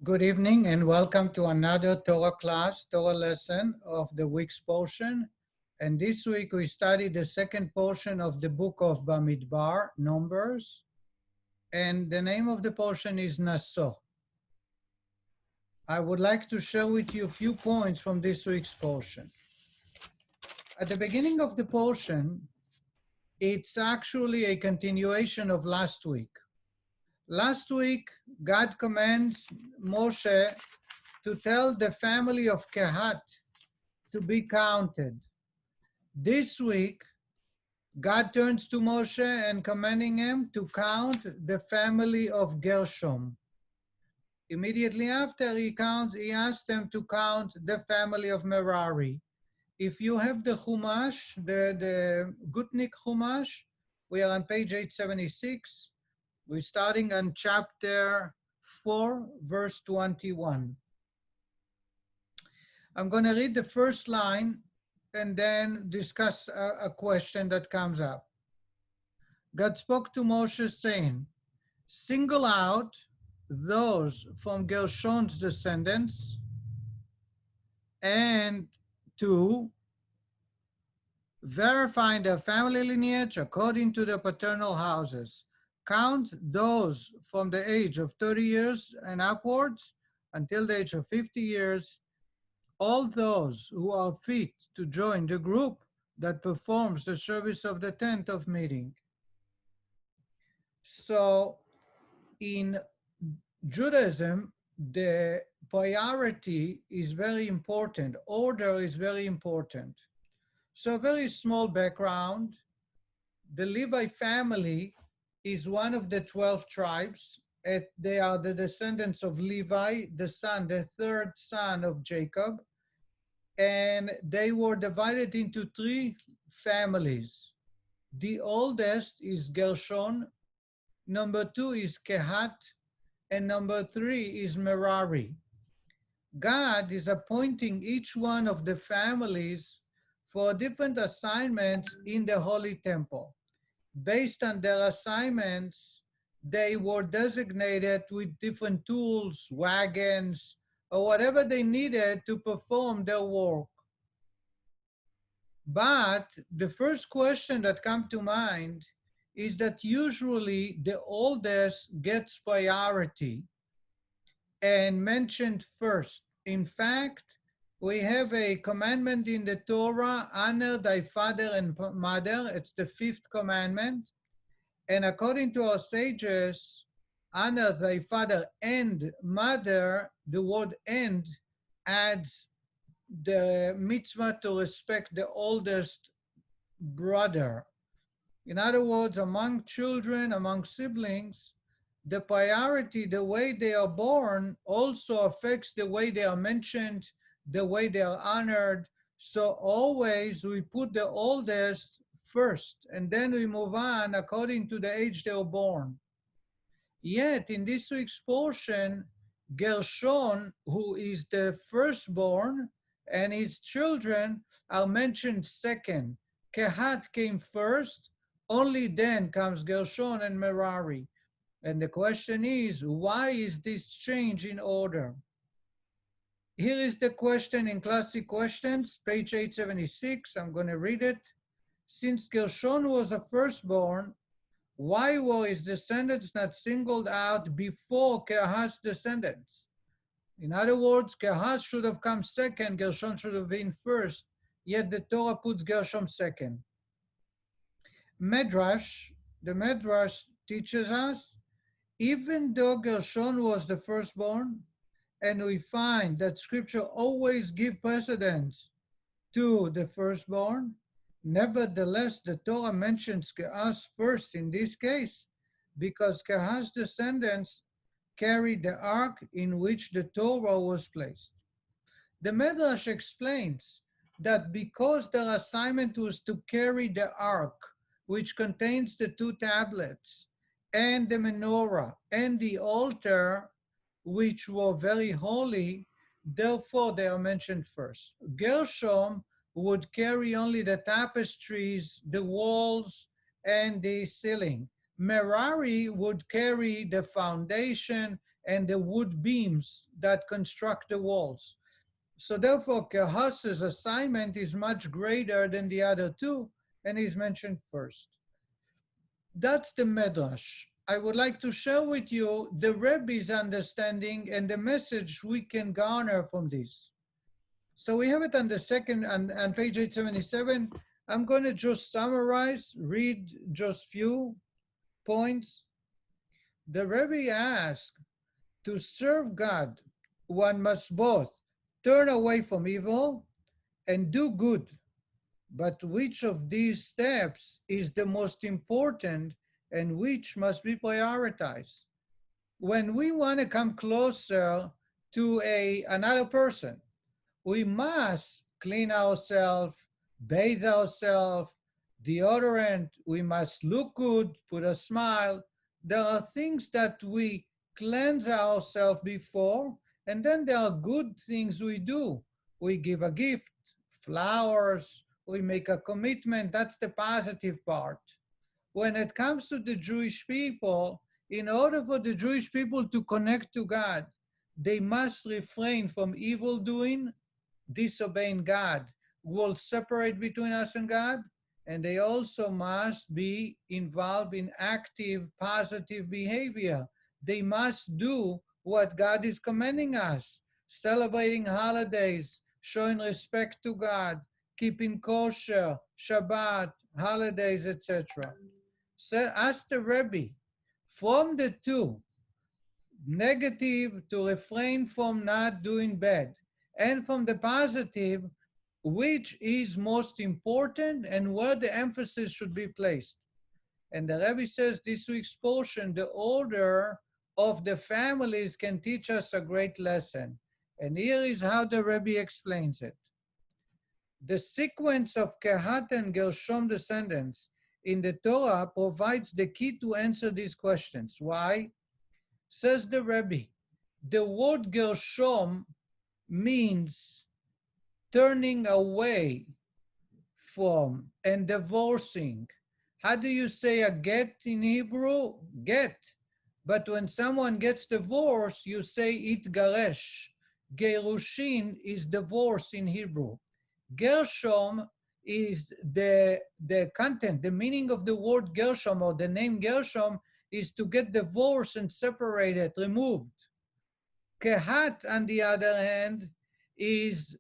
Good evening and welcome to another Torah class, Torah lesson of the week's portion. And this week we study the second portion of the book of Bamidbar, Numbers. And the name of the portion is Naso. I would like to share with you a few points from this week's portion. At the beginning of the portion, it's actually a continuation of last week. Last week, God commands Moshe to tell the family of Kehat to be counted. This week, God turns to Moshe and commanding him to count the family of Gershom. Immediately after he asked them to count the family of Merari. If you have the Chumash, the Gutnik Chumash, we are on page 876. We're starting on chapter 4, verse 21. I'm going to read the first line and then discuss a question that comes up. God spoke to Moshe saying, single out those from Gershon's descendants and to verify their family lineage according to their paternal houses. Count those from the age of 30 years and upwards until the age of 50 years, all those who are fit to join the group that performs the service of the tent of meeting. So in Judaism, the priority is very important. Order is very important. So a very small background. The Levi family is one of the 12 tribes. They are the descendants of Levi, the third son of Jacob. And they were divided into three families. The oldest is Gershon, number 2 is Kehat, and number 3 is Merari. God is appointing each one of the families for different assignments in the Holy Temple. Based on their assignments, they were designated with different tools, wagons, or whatever they needed to perform their work. But the first question that comes to mind is that usually the oldest gets priority and mentioned first. In fact, we have a commandment in the Torah, honor thy father and mother. It's the 5th commandment. And according to our sages, honor thy father and mother, the word and adds the mitzvah to respect the oldest brother. In other words, among children, among siblings, the priority, the way they are born, also affects the way they are mentioned, the way they are honored. So always we put the oldest first, and then we move on according to the age they were born. Yet in this week's portion, Gershon, who is the firstborn, and his children are mentioned second. Kehat came first, only then comes Gershon and Merari. And the question is, why is this change in order? Here is the question in Classic Questions, page 876. I'm going to read it. Since Gershon was a firstborn, why were his descendants not singled out before Kehat's descendants? In other words, Kehat should have come second, Gershon should have been first, yet the Torah puts Gershon second. Medrash, the Medrash teaches us, even though Gershon was the firstborn, and we find that scripture always gives precedence to the firstborn, nevertheless, the Torah mentions Kehat first in this case, because Kehat's descendants carried the ark in which the Torah was placed. The Medrash explains that because their assignment was to carry the ark, which contains the 2 tablets, and the menorah, and the altar, which were very holy, therefore they are mentioned first. Gershom would carry only the tapestries, the walls, and the ceiling. Merari would carry the foundation and the wood beams that construct the walls. So therefore, Kehat's assignment is much greater than the other two, and is mentioned first. That's the Medrash. I would like to share with you the Rebbe's understanding and the message we can garner from this. So we have it on the second, on page 877. I'm going to just summarize, read just few points. The Rebbe asked, to serve God, one must both turn away from evil and do good. But which of these steps is the most important and which must be prioritized? When we want to come closer to another person, we must clean ourselves, bathe ourselves, deodorant, we must look good, put a smile. There are things that we cleanse ourselves before, and then there are good things we do. We give a gift, flowers, we make a commitment. That's the positive part. When it comes to the Jewish people, in order for the Jewish people to connect to God, they must refrain from evil doing, disobeying God, will separate between us and God, and they also must be involved in active, positive behavior. They must do what God is commanding us, celebrating holidays, showing respect to God, keeping kosher, Shabbat, holidays, etc. So ask the Rebbe, from the two, negative to refrain from not doing bad, and from the positive, which is most important and where the emphasis should be placed. And the Rebbe says this week's portion, the order of the families can teach us a great lesson. And here is how the Rebbe explains it. The sequence of Kehat and Gershom descendants in the Torah provides the key to answer these questions. Why? Says the Rebbe, the word Gershom means turning away from and divorcing. How do you say a get in Hebrew? Get. But when someone gets divorced, you say itgaresh. Gerushin is divorce in Hebrew. Gershom is the content, the meaning of the word Gershom or the name Gershom is to get divorced and separated, removed. Kehat, on the other hand, is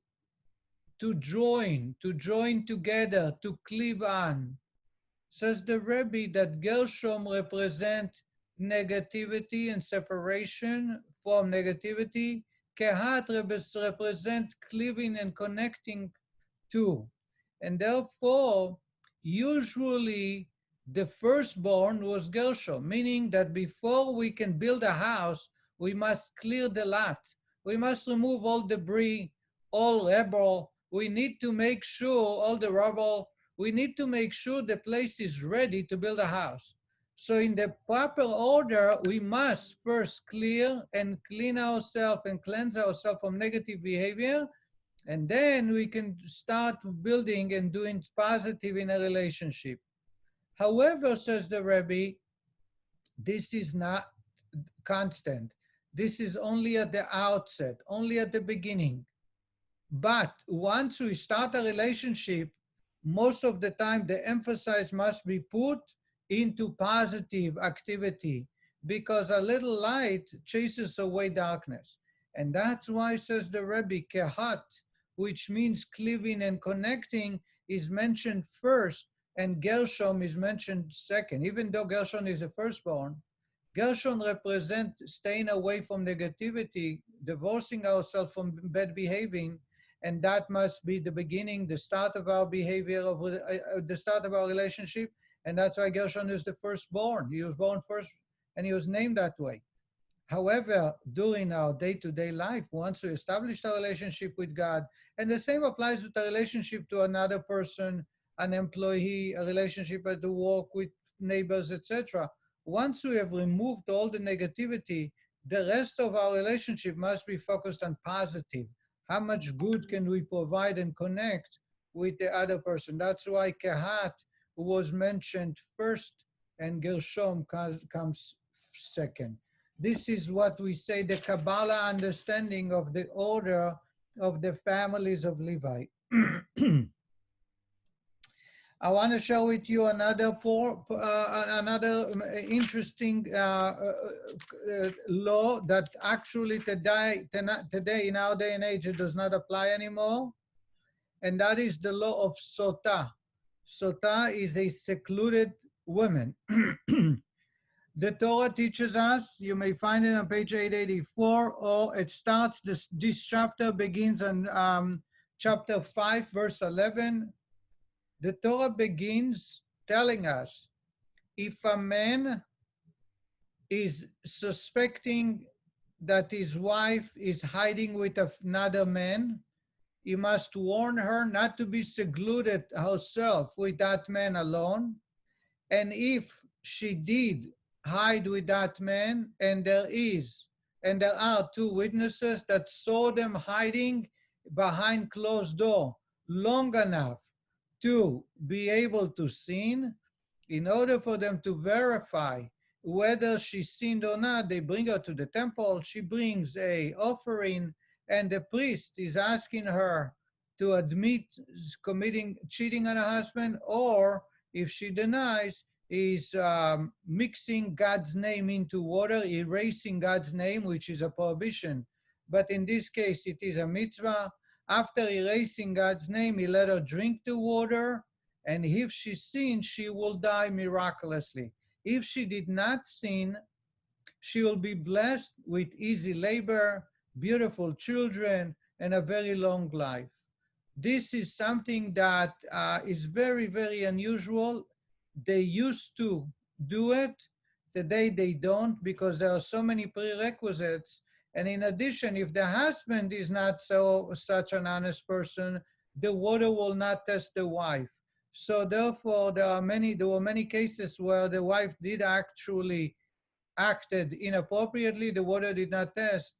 to join together, to cleave on. Says the Rebbe that Gershom represent negativity and separation from negativity. Kehat represent cleaving and connecting to. And therefore, usually the firstborn was Gershom, meaning that before we can build a house, we must clear the lot. We must remove all debris, all rubble. We need to make sure all the rubble, we need to make sure the place is ready to build a house. So in the proper order, we must first clear and clean ourselves and cleanse ourselves from negative behavior, and then we can start building and doing positive in a relationship. However, says the Rebbe, this is not constant. This is only at the outset, only at the beginning. But once we start a relationship, most of the time the emphasis must be put into positive activity, because a little light chases away darkness. And that's why, says the Rebbe, kehat, which means cleaving and connecting, is mentioned first, and Gershom is mentioned second. Even though Gershom is a firstborn, Gershom represents staying away from negativity, divorcing ourselves from bad behaving, and that must be the beginning, the start of our behavior, the start of our relationship, and that's why Gershom is the firstborn. He was born first, and he was named that way. However, during our day-to-day life, once we establish a relationship with God, and the same applies with a relationship to another person, an employee, a relationship at the work with neighbors, etc. Once we have removed all the negativity, the rest of our relationship must be focused on positive. How much good can we provide and connect with the other person? That's why Kehat was mentioned first and Gershom comes second. This is what we say the Kabbalah understanding of the order of the families of Levi. I want to share with you another interesting law that actually today in our day and age it does not apply anymore, and that is the law of Sota. Sota is a secluded woman. The Torah teaches us, you may find it on page 884, or it starts, this chapter begins on chapter 5, verse 11. The Torah begins telling us, if a man is suspecting that his wife is hiding with another man, he must warn her not to be secluded herself with that man alone. And if she did hide with that man, and there are two witnesses that saw them hiding behind closed door long enough to be able to sin, in order for them to verify whether she sinned or not, they bring her to the temple. She brings a offering, and the priest is asking her to admit cheating on her husband, or if she denies, is mixing God's name into water, erasing God's name, which is a prohibition. But in this case, it is a mitzvah. After erasing God's name, he let her drink the water, and if she sinned, she will die miraculously. If she did not sin, she will be blessed with easy labor, beautiful children, and a very long life. This is something that is very, very unusual. They used to do it. Today they don't, because there are so many prerequisites. And in addition, if the husband is not such an honest person, the water will not test the wife. So therefore, there were many cases where the wife did actually acted inappropriately. The water did not test,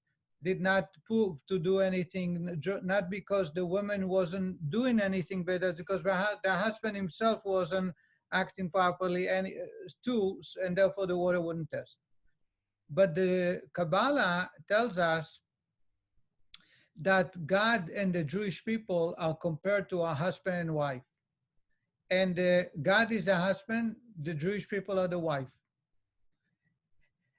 did not prove to do anything, not because the woman wasn't doing anything better, because the husband himself wasn't acting properly and therefore the water wouldn't test. But the Kabbalah tells us that God and the Jewish people are compared to a husband and wife. And God is the husband, the Jewish people are the wife.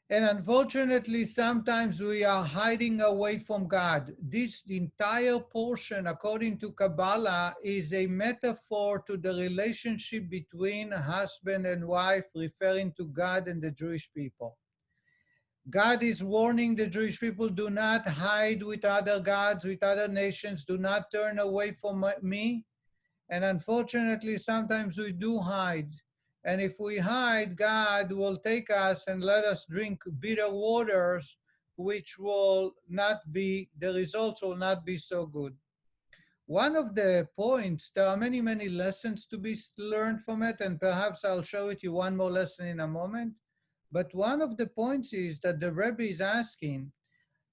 And unfortunately, sometimes we are hiding away from God. This entire portion, according to Kabbalah, is a metaphor to the relationship between husband and wife, referring to God and the Jewish people. God is warning the Jewish people, do not hide with other gods, with other nations, do not turn away from me. And unfortunately, sometimes we do hide. And if we hide, God will take us and let us drink bitter waters, which will not be, the results will not be so good. One of the points, there are many, many lessons to be learned from it, and perhaps I'll show it you one more lesson in a moment. But one of the points is that the Rebbe is asking,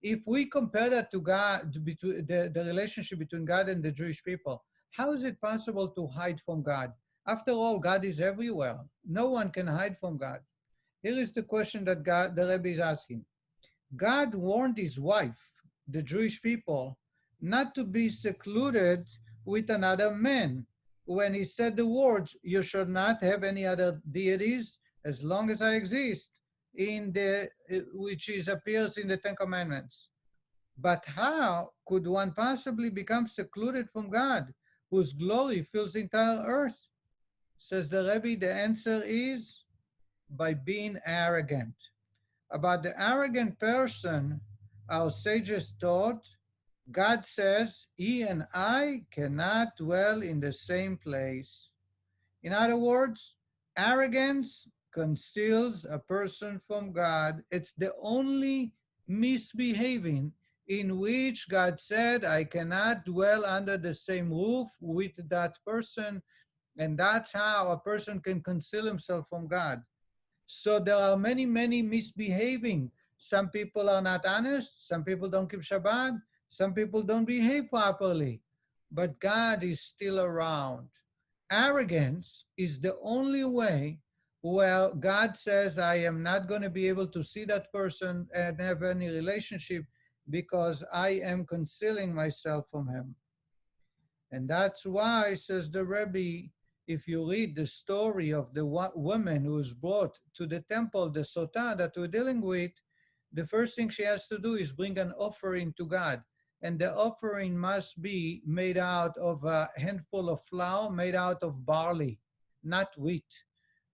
if we compare that to God, the relationship between God and the Jewish people, how is it possible to hide from God? After all, God is everywhere. No one can hide from God. Here is the question that the Rebbe is asking. God warned his wife, the Jewish people, not to be secluded with another man when he said the words, you should not have any other deities as long as I exist, which appears in the Ten Commandments. But how could one possibly become secluded from God, whose glory fills the entire earth? Says the Rebbe, the answer is by being arrogant. About the arrogant person, our sages taught, God says, he and I cannot dwell in the same place. In other words, arrogance conceals a person from God. It's the only misbehaving in which God said, I cannot dwell under the same roof with that person. And that's how a person can conceal himself from God. So there are many, many misbehaving. Some people are not honest. Some people don't keep Shabbat. Some people don't behave properly. But God is still around. Arrogance is the only way Well, God says, I am not going to be able to see that person and have any relationship because I am concealing myself from him. And that's why, says the Rebbe, if you read the story of the woman who was brought to the temple, the Sota that we're dealing with, the first thing she has to do is bring an offering to God. And the offering must be made out of a handful of flour, made out of barley, not wheat,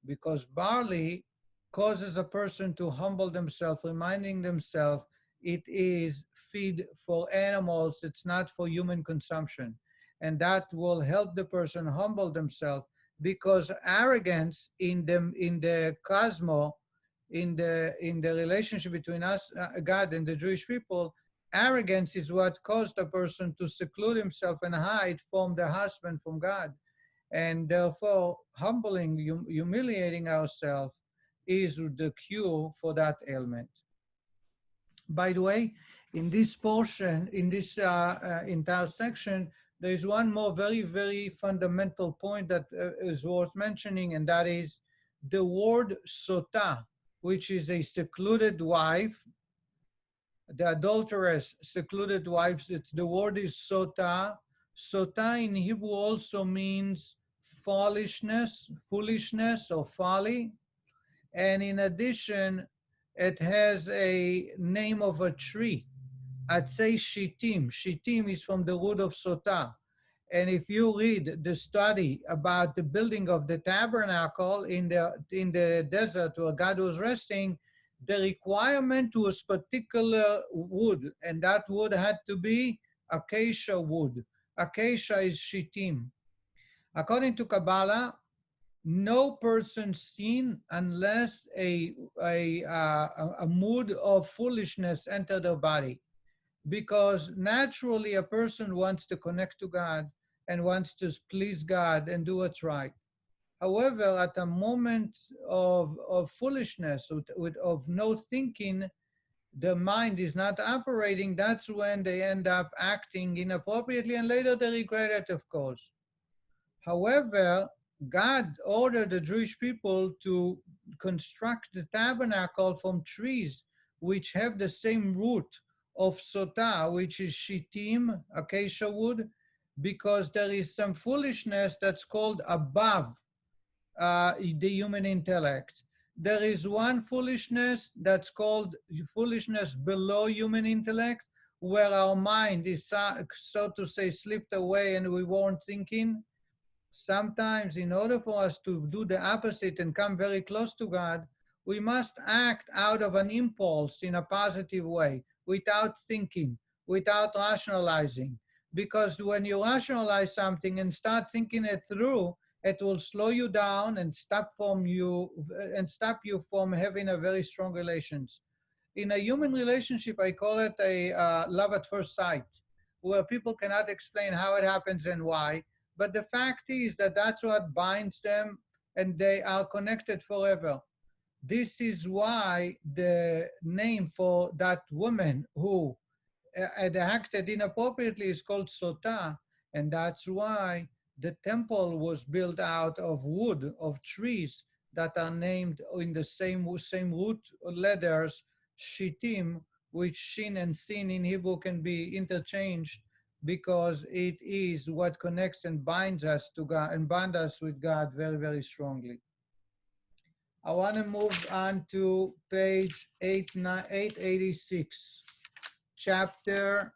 because barley causes a person to humble themselves, reminding themselves it is feed for animals, it's not for human consumption. And that will help the person humble themselves, because arrogance in the cosmos, in the relationship between us, God and the Jewish people, arrogance is what caused a person to seclude himself and hide from the husband, from God. And therefore, humbling, humiliating ourselves is the cure for that ailment. By the way, in this portion, in this entire section, there is one more very, very fundamental point that is worth mentioning, and that is the word sota, which is a secluded wife, the adulteress, secluded wives. It's the word is sota. Sota in Hebrew also means foolishness or folly. And in addition, it has a name of a tree. I'd say shittim. Shittim is from the root of sota. And if you read the study about the building of the tabernacle in the desert where God was resting, the requirement was particular wood, and that wood had to be acacia wood. Acacia is shittim. According to Kabbalah, no person sin unless a mood of foolishness enter their body, because naturally a person wants to connect to God and wants to please God and do what's right. However, at a moment of foolishness, of no thinking, the mind is not operating, that's when they end up acting inappropriately, and later they regret it, of course. However, God ordered the Jewish people to construct the tabernacle from trees which have the same root of sota, which is shittim, acacia wood, because there is some foolishness that's called above the human intellect. There is one foolishness that's called foolishness below human intellect, where our mind is, so to say, slipped away and we weren't thinking. Sometimes, in order for us to do the opposite and come very close to God, we must act out of an impulse in a positive way, without thinking, without rationalizing. Because when you rationalize something and start thinking it through, it will slow you down and stop you from having a very strong relations. In a human relationship, I call it a love at first sight, where people cannot explain how it happens and why. But the fact is that that's what binds them, and they are connected forever. This is why the name for that woman who had acted inappropriately is called Sota, and that's why the temple was built out of wood, of trees that are named in the same root letters, Shittim, which Shin and Sin in Hebrew can be interchanged, because it is what connects and binds us to God and binds us with God very, very strongly. I want to move on to page 886, chapter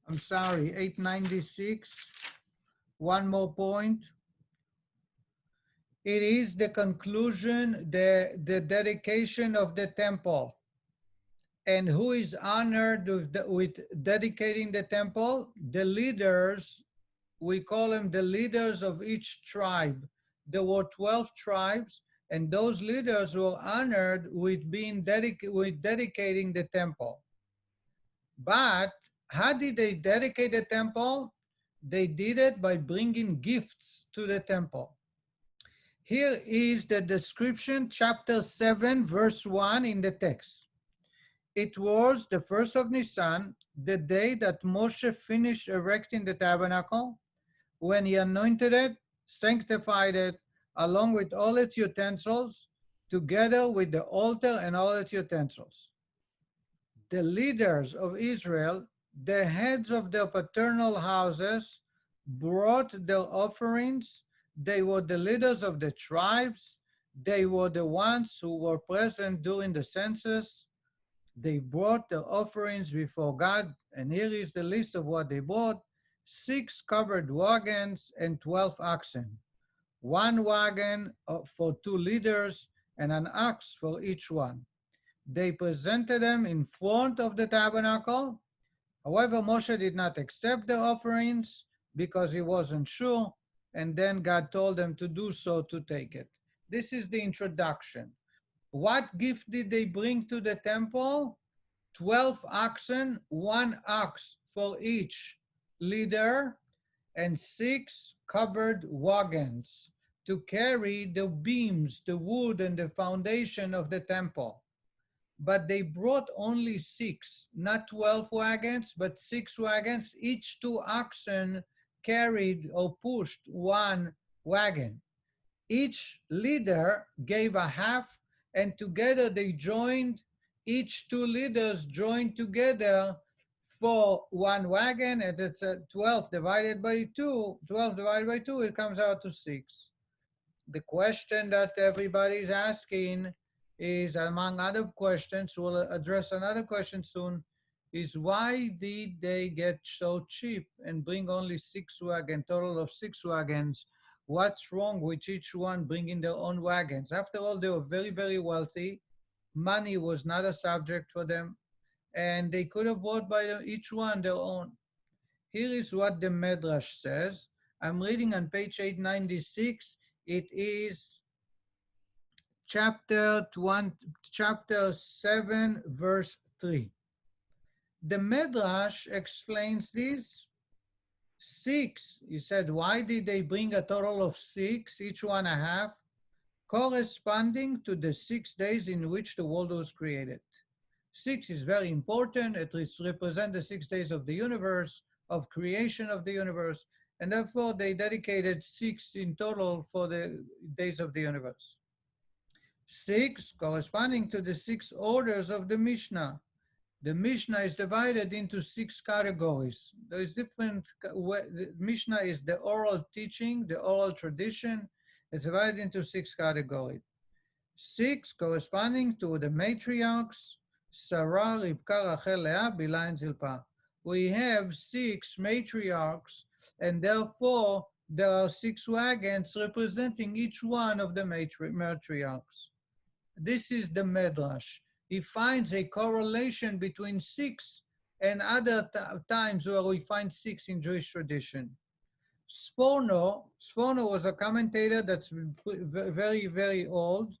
I'm sorry, 896. One more point. It is the conclusion, the dedication of the temple. And who is honored with dedicating the temple? The leaders. We call them the leaders of each tribe. There were 12 tribes, and those leaders were honored with dedicating the temple. But how did they dedicate the temple? They did it by bringing gifts to the temple. Here is the description, chapter 7, verse 1 in the text. It was the first of Nisan, the day that Moshe finished erecting the tabernacle. when he anointed it, sanctified it, along with all its utensils, together with the altar and all its utensils. The leaders of Israel, the heads of their paternal houses, brought their offerings. They were the leaders of the tribes. They were the ones who were present during the census. They brought their offerings before God, and here is the list of what they brought: 6 covered wagons and 12 oxen, 1 wagon for 2 leaders, and an ox for each one. They presented them in front of the tabernacle. However, Moshe did not accept the offerings because he wasn't sure, and then God told them to do so, to take it. This is the introduction. What gift did they bring to the temple? 12 oxen, 1 ox for each leader, and 6 covered wagons to carry the beams, the wood, and the foundation of the temple. But they brought only 6, not 12 wagons, but 6 wagons. Each 2 oxen carried or pushed 1 wagon. Each leader gave a half, and together they joined. Each 2 leaders joined together for 1 wagon, and it's 12 divided by 2. 12 divided by 2, it comes out to 6. The question that everybody's asking is, among other questions, we'll address another question soon, is why did they get so cheap and bring only 6 wagons, total of 6 wagons? What's wrong with each one bringing their own wagons? After all, they were very, very wealthy. Money was not a subject for them, and they could have bought by each one their own. Here is what the Medrash says. I'm reading on page 896. It is chapter 7, verse 3. The Medrash explains this. 6, he said, why did they bring a total of 6, each one a half, corresponding to the 6 days in which the world was created? 6 is very important. It represents the 6 days of the universe, of creation of the universe, and therefore they dedicated 6 in total for the days of the universe. 6 corresponding to the 6 orders of the Mishnah. The Mishnah is divided into 6 categories. There is different, the Mishnah is the oral teaching, the oral tradition. It's divided into 6 categories. 6 corresponding to the matriarchs, Sarah, Rivka, Rachel, Leah, Bilhah, and Zilpah. We have 6 matriarchs, and therefore there are 6 wagons representing each one of the matriarchs. This is the Medrash. He finds a correlation between 6 and other times where we find 6 in Jewish tradition. Sforno was a commentator that's very, very old.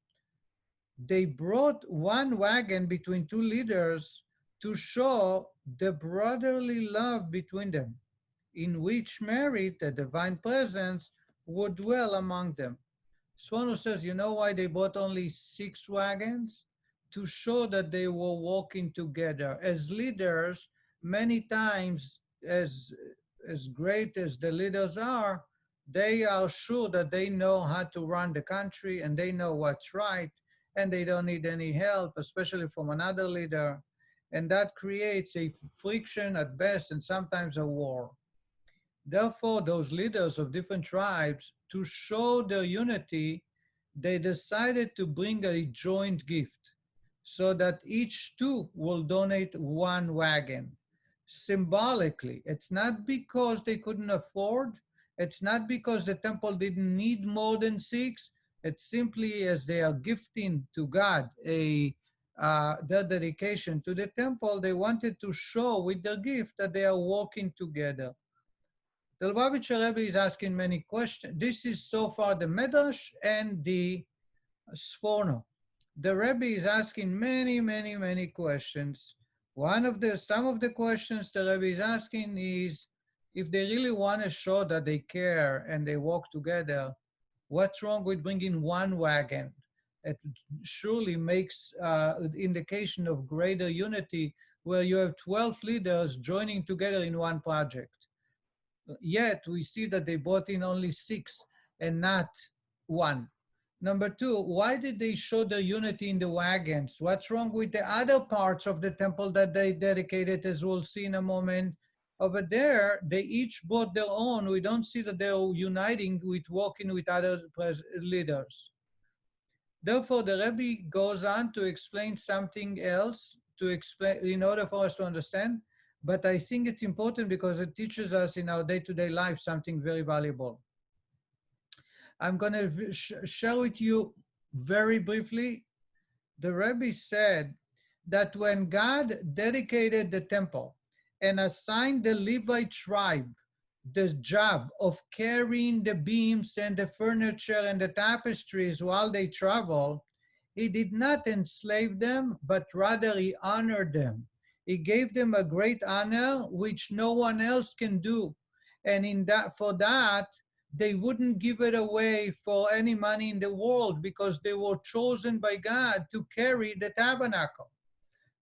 They brought 1 wagon between 2 leaders to show the brotherly love between them, in which merit the divine presence would dwell among them. Sforno says, you know why they brought only 6 wagons? To show that they were walking together. As leaders, many times, as great as the leaders are, they are sure that they know how to run the country and they know what's right, and they don't need any help, especially from another leader. And that creates a friction at best and sometimes a war. Therefore, those leaders of different tribes, to show their unity, they decided to bring a joint gift, so that each 2 will donate 1 wagon. Symbolically, it's not because they couldn't afford, it's not because the temple didn't need more than 6, it's simply as they are gifting to God their dedication to the temple, they wanted to show with their gift that they are working together. The Lubavitch Rebbe is asking many questions. This is so far the Medrash and the Sforno. The Rebbe is asking many questions. Some of the questions the Rebbe is asking is, if they really want to show that they care and they walk together, what's wrong with bringing 1 wagon? It surely makes indication of greater unity, where you have 12 leaders joining together in 1 project. Yet we see that they brought in only 6 and not 1. Number 2, why did they show the unity in the wagons? What's wrong with the other parts of the temple that they dedicated, as we'll see in a moment? Over there, they each brought their own. We don't see that they're uniting with walking with other leaders. Therefore, the Rebbe goes on to explain something else to explain in order for us to understand. But I think it's important because it teaches us in our day-to-day life something very valuable. I'm going to share with you very briefly. The Rebbe said that when God dedicated the temple and assigned the Levite tribe the job of carrying the beams and the furniture and the tapestries while they travel, he did not enslave them, but rather he honored them. He gave them a great honor which no one else can do. And for that, they wouldn't give it away for any money in the world because they were chosen by God to carry the tabernacle.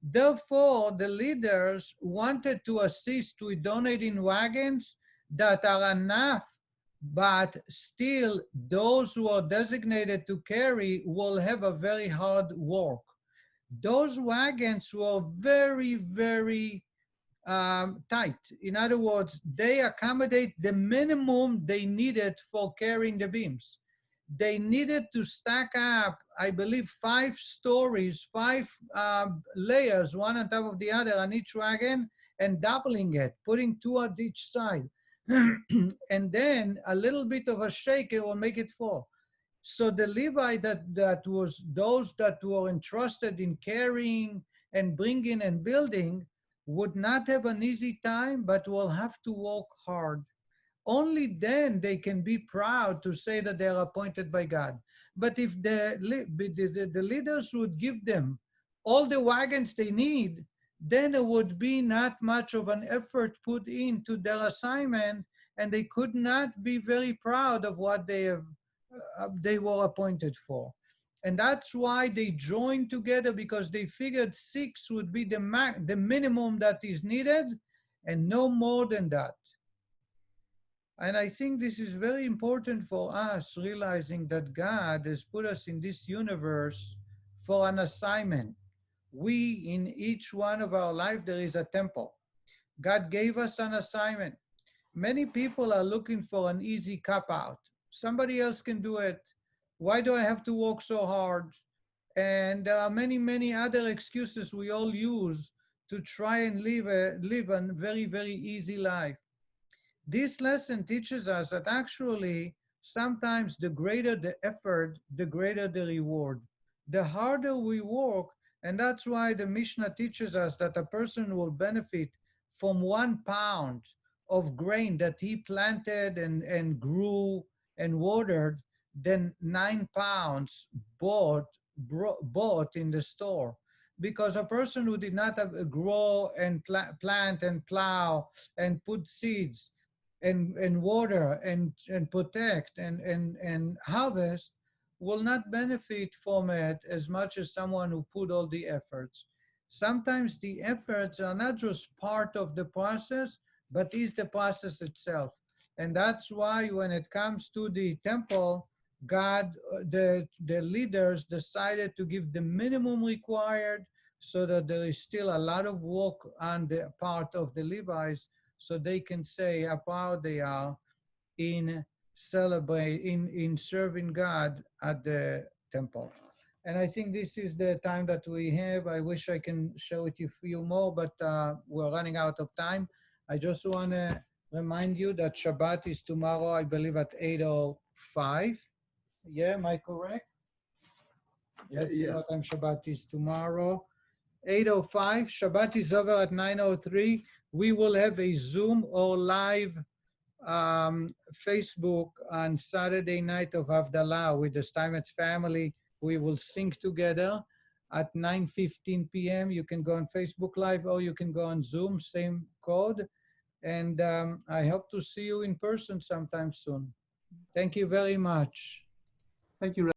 Therefore, the leaders wanted to assist with donating wagons that are enough, but still those who are designated to carry will have a very hard work. Those wagons were very, very tight. In other words, they accommodate the minimum they needed for carrying the beams. They needed to stack up, I believe, 5 stories, 5 layers, one on top of the other on each wagon, and doubling it, putting 2 on each side. And then a little bit of a shake, it will make it 4. So the Levite that was those that were entrusted in carrying and bringing and building would not have an easy time, but will have to work hard. Only then they can be proud to say that they are appointed by God. But if the leaders would give them all the wagons they need, then it would be not much of an effort put into their assignment, and they could not be very proud of what they were appointed for. And that's why they joined together, because they figured 6 would be the minimum that is needed and no more than that. And I think this is very important for us, realizing that God has put us in this universe for an assignment. In each one of our life, there is a temple. God gave us an assignment. Many people are looking for an easy cop out. Somebody else can do it. Why do I have to work so hard? And there are many, many other excuses we all use to try and live a very, very easy life. This lesson teaches us that actually sometimes the greater the effort, the greater the reward. The harder we work, and that's why the Mishnah teaches us that a person will benefit from 1 pound of grain that he planted and grew and watered than 9 pounds bought in the store. Because a person who did not grow and plant and plow and put seeds and water and protect and harvest will not benefit from it as much as someone who put all the efforts. Sometimes the efforts are not just part of the process, but is the process itself. And that's why when it comes to the temple, God, the leaders decided to give the minimum required so that there is still a lot of work on the part of the Levites, so they can say how proud they are in serving God at the temple. And I think this is the time that we have. I wish I can show it you a few more, but we're running out of time. I just want to remind you that Shabbat is tomorrow, I believe at 8:05. Yeah, am I correct? Let's see what time Shabbat is tomorrow. 8:05. Shabbat is over at 9:03. We will have a Zoom or live Facebook on Saturday night of Havdalah with the Steinmetz family. We will sing together at 9:15 p.m. You can go on Facebook Live or you can go on Zoom, same code. And I hope to see you in person sometime soon. Thank you very much. Thank you.